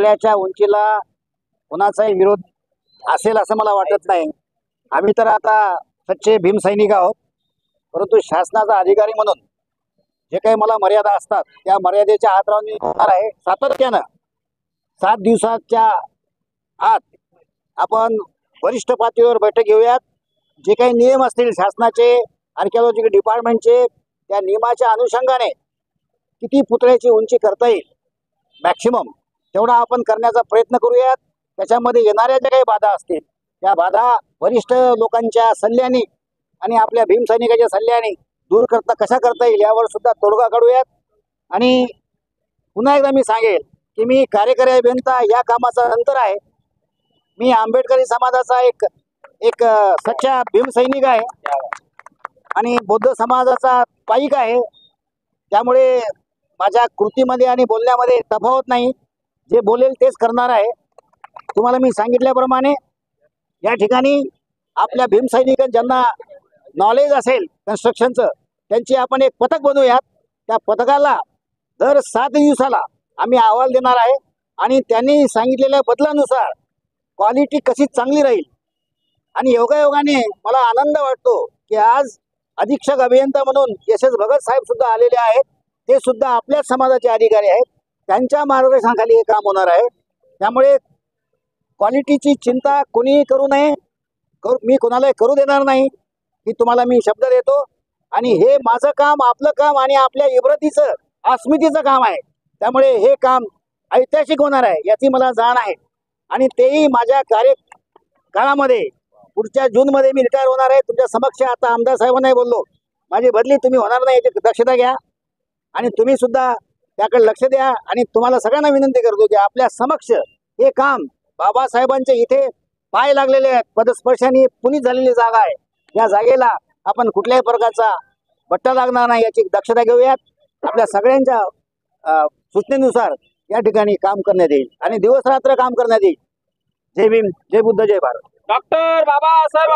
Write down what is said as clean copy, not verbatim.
पुतळ्याच्या उंचीला कोणाचाही विरोध असेल असं मला वाटत नाही। आम्ही तर आता सच्चे भीमसैनिक आहोत, परंतु शासनाचा अधिकारी म्हणून जे काही मला मर्यादा असतात त्या मर्यादेच्या आत राहून मी होणार आहे। सातत्यानं 7 दिवसाच्या आत आपण वरिष्ठ पातळीवर बैठक घेऊयात। जे काही नियम असतील शासनाचे, आर्किओलॉजिकल डिपार्टमेंटचे, त्या नियमाच्या अनुषंगाने किती पुतळ्याची उंची करता येईल मॅक्सिमम तेवढा आपण करण्याचा प्रयत्न करूयात। त्याच्यामध्ये येणाऱ्या ज्या काही बाधा असतील त्या बाधा वरिष्ठ लोकांच्या सल्ल्याने आणि आपल्या भीमसैनिकाच्या सल्ल्याने दूर कशा करता येईल यावर सुद्धा तोडगा काढूयात। आणि पुन्हा एकदा मी सांगेल की मी कार्यकारी अभियंता या कामाचा नंतर आहे। मी आंबेडकरी समाजाचा एक सच्चा भीमसैनिक आहे आणि बौद्ध समाजाचा पाईक आहे। त्यामुळे माझ्या कृतीमध्ये आणि बोलण्यामध्ये तफावत नाही, जे बोलेल तेच करणार आहे। तुम्हाला मी सांगितल्याप्रमाणे या ठिकाणी आपल्या भीमसैनिक ज्यांना नॉलेज असेल कन्स्ट्रक्शनचं त्यांची आपण एक पथक बनवूयात। त्या पथकाला दर 7 दिवसाला आम्ही अहवाल देणार आहे आणि त्यांनी सांगितलेल्या बदलानुसार क्वालिटी कशी चांगली राहील। आणि योगायोगाने मला आनंद वाटतो की आज अधीक्षक अभियंता म्हणून यशस भगत साहेब सुद्धा आलेले आहेत। ते सुद्धा आपल्याच समाजाचे अधिकारी आहेत, त्यांच्या मार्गदर्शनाखाली हे काम होणार आहे। त्यामुळे क्वालिटीची चिंता कोणीही करू नये, मी कोणालाही करू देणार नाही की तुम्हाला मी शब्द देतो। आणि हे माझं काम, आपलं काम आणि आपल्या इब्रतीचं अस्मितेचं काम आहे। त्यामुळे हे काम ऐतिहासिक होणार आहे याची मला जाण आहे आणि तेही माझ्या कार्यकाळामध्ये पुढच्या जूनमध्ये मी रिटायर होणार आहे। तुमच्या समक्ष आता आमदार साहेबांनाही बोललो, माझी बदली तुम्ही होणार नाही याची दक्षता घ्या आणि तुम्ही सुद्धा त्याकडे लक्ष द्या। आणि तुम्हाला सगळ्यांना विनंती करतो की आपल्या समक्ष हे काम बाबासाहेबांचे इथे पाय लागलेले आहेत, पदस्पर्शाने पुनीत झालेली जागा आहे। या जागेला आपण कुठल्याही प्रकारचा बट्टा लागणार नाही याची दक्षता घेऊयात। आपल्या सगळ्यांच्या सूचनेनुसार या ठिकाणी काम करण्यात येईल आणि दिवस रात्र काम करण्यात येईल। जय भीम, जय बुद्ध, जय भारत। डॉक्टर बाबासाहेब